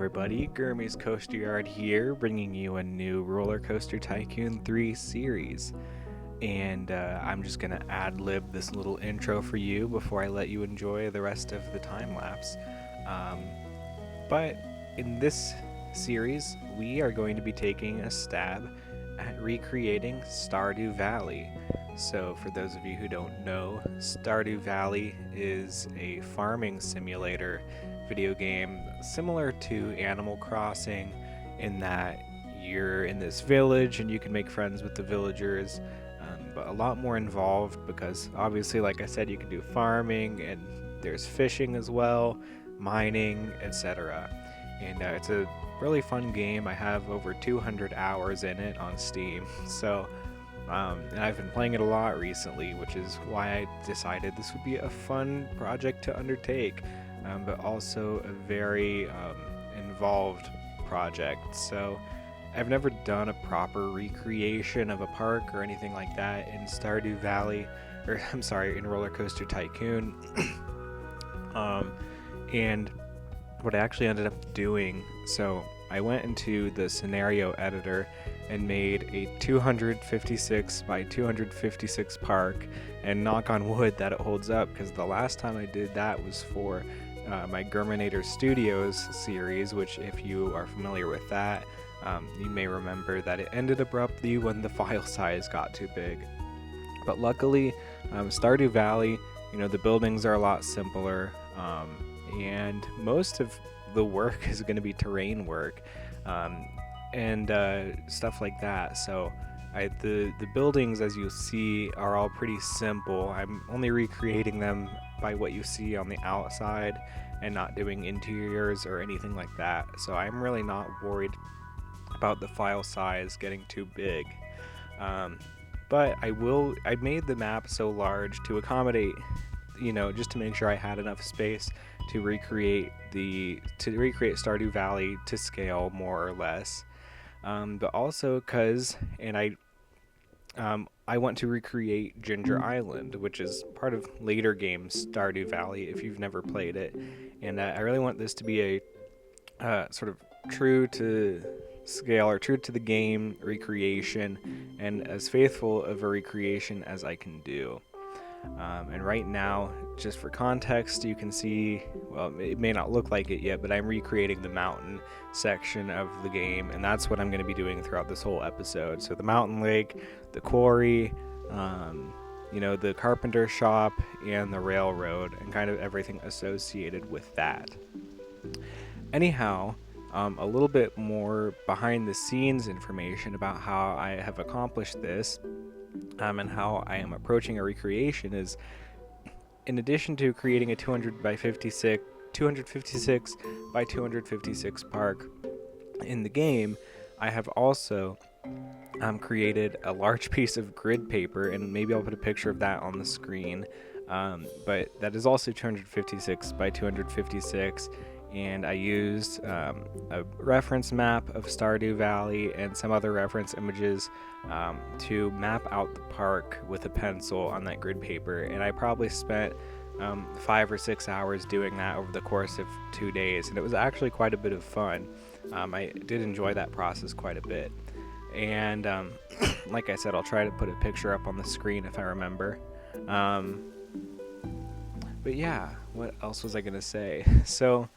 everybody, Gurmy's Coaster Yard here, bringing you a new RollerCoaster Tycoon 3 series. And I'm just going to ad-lib this little intro for you before I let you enjoy the rest of the time-lapse. But in this series, we are going to be taking a stab at recreating Stardew Valley. So for those of you who don't know, Stardew Valley is a farming simulator video game similar to Animal Crossing in that you're in this village and you can make friends with the villagers, but a lot more involved because obviously, like I said, you can do farming and there's fishing as well, mining, etc. And it's a really fun game. I have over 200 hours in it on Steam, so and I've been playing it a lot recently, which is why I decided this would be a fun project to undertake, but also a very involved project. So I've never done a proper recreation of a park or anything like that in Stardew Valley, or I'm sorry, in RollerCoaster Tycoon. And what I actually ended up doing, so I went into the scenario editor and made a 256 by 256 park, and knock on wood that it holds up, because the last time I did that was for my Germinator Studios series, which if you are familiar with that, you may remember that it ended abruptly when the file size got too big. But luckily, Stardew Valley, the buildings are a lot simpler, and most of the work is going to be terrain work, and stuff like that. So the buildings, as you see, are all pretty simple. I'm only recreating them by what you see on the outside and not doing interiors or anything like that. So I'm really not worried about the file size getting too big. But I made the map so large to accommodate, just to make sure I had enough space to recreate Stardew Valley to scale more or less. But also because, I want to recreate Ginger Island, which is part of later games Stardew Valley if you've never played it. And I really want this to be a sort of true to scale or true to the game recreation, and as faithful of a recreation as I can do. And right now, just for context, you can see, well, it may not look like it yet, but I'm recreating the mountain section of the game, and that's what I'm going to be doing throughout this whole episode. So the mountain lake, the quarry, the carpenter shop, and the railroad, and kind of everything associated with that. Anyhow, a little bit more behind the scenes information about how I have accomplished this, and how I am approaching a recreation is, in addition to creating a 256 by 256 park in the game, I have also created a large piece of grid paper, and maybe I'll put a picture of that on the screen, but that is also 256 by 256, and I used a reference map of Stardew Valley and some other reference images to map out the park with a pencil on that grid paper, and I probably spent 5 or 6 hours doing that over the course of 2 days, and it was actually quite a bit of fun. I did enjoy that process quite a bit, and like I said, I'll try to put a picture up on the screen if I remember. But yeah, what else was I going to say? So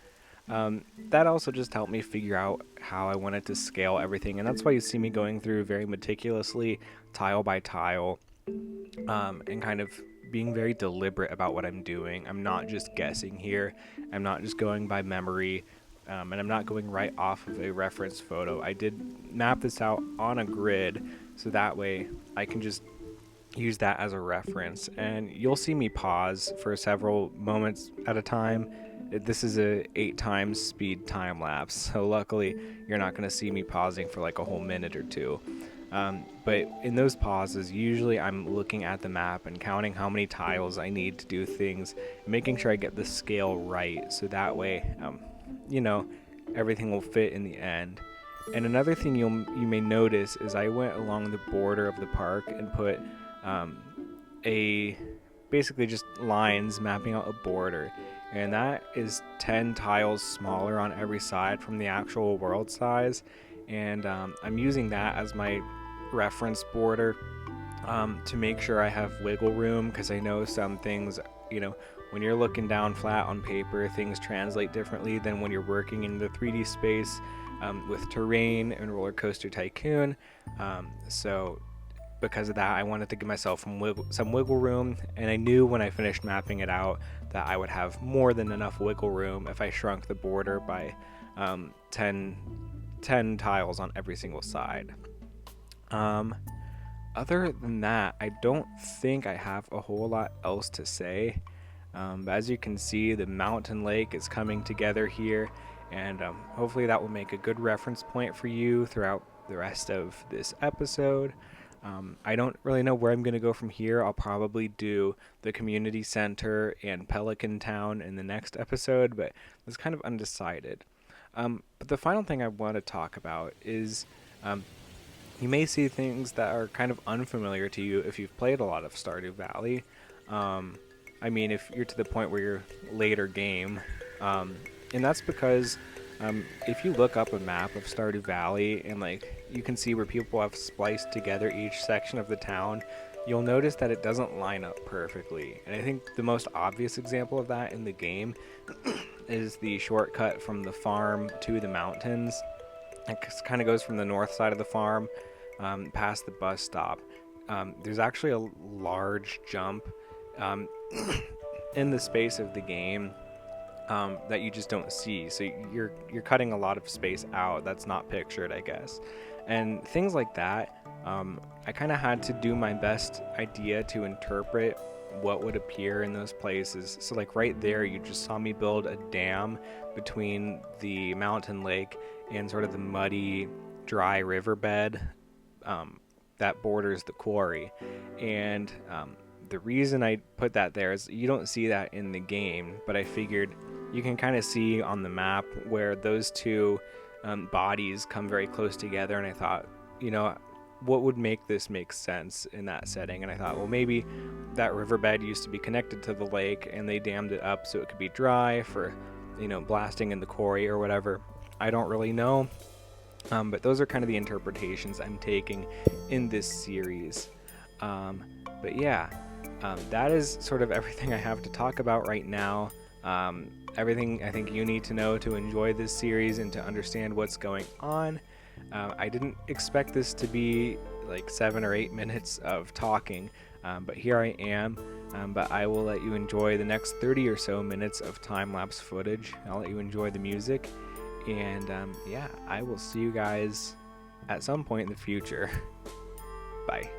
that also just helped me figure out how I wanted to scale everything, and that's why you see me going through very meticulously, tile by tile, and kind of being very deliberate about what I'm doing. I'm not just guessing here. I'm not just going by memory, and I'm not going right off of a reference photo. I did map this out on a grid, so that way I can just use that as a reference, and you'll see me pause for several moments at a time. This is a 8 times speed time lapse, so luckily you're not going to see me pausing for like a whole minute or two. But in those pauses, usually I'm looking at the map and counting how many tiles I need to do things, making sure I get the scale right, so that way, everything will fit in the end. And another thing you may notice is I went along the border of the park and put basically just lines mapping out a border. and that is 10 tiles smaller on every side from the actual world size. And I'm using that as my reference border to make sure I have wiggle room, because I know some things, when you're looking down flat on paper, things translate differently than when you're working in the 3D space with terrain and RollerCoaster Tycoon. So because of that, I wanted to give myself some wiggle room, and I knew when I finished mapping it out that I would have more than enough wiggle room if I shrunk the border by 10 tiles on every single side. Other than that, I don't think I have a whole lot else to say. But as you can see, the mountain lake is coming together here, and hopefully that will make a good reference point for you throughout the rest of this episode. I don't really know where I'm going to go from here. I'll probably do the community center and Pelican Town in the next episode, but it's kind of undecided. But the final thing I want to talk about is you may see things that are kind of unfamiliar to you if you've played a lot of Stardew Valley. I mean, if you're to the point where you're later game, and that's because if you look up a map of Stardew Valley and you can see where people have spliced together each section of the town, you'll notice that it doesn't line up perfectly. And I think the most obvious example of that in the game is the shortcut from the farm to the mountains. It kind of goes from the north side of the farm past the bus stop. There's actually a large jump in the space of the game that you just don't see. So you're cutting a lot of space out that's not pictured, I guess. And things like that, I kind of had to do my best idea to interpret what would appear in those places. So right there, you just saw me build a dam between the mountain lake and sort of the muddy, dry riverbed that borders the quarry. And the reason I put that there is you don't see that in the game, but I figured you can kind of see on the map where those two bodies come very close together, and I thought, what would make this make sense in that setting? And I thought, well, maybe that riverbed used to be connected to the lake and they dammed it up so it could be dry for, blasting in the quarry or whatever. I don't really know, but those are kind of the interpretations I'm taking in this series. But yeah, that is sort of everything I have to talk about right now. Everything I think you need to know to enjoy this series and to understand what's going on. I didn't expect this to be 7 or 8 minutes of talking, but here I am. But I will let you enjoy the next 30 or so minutes of time-lapse footage. I'll let you enjoy the music, and yeah, I will see you guys at some point in the future. Bye.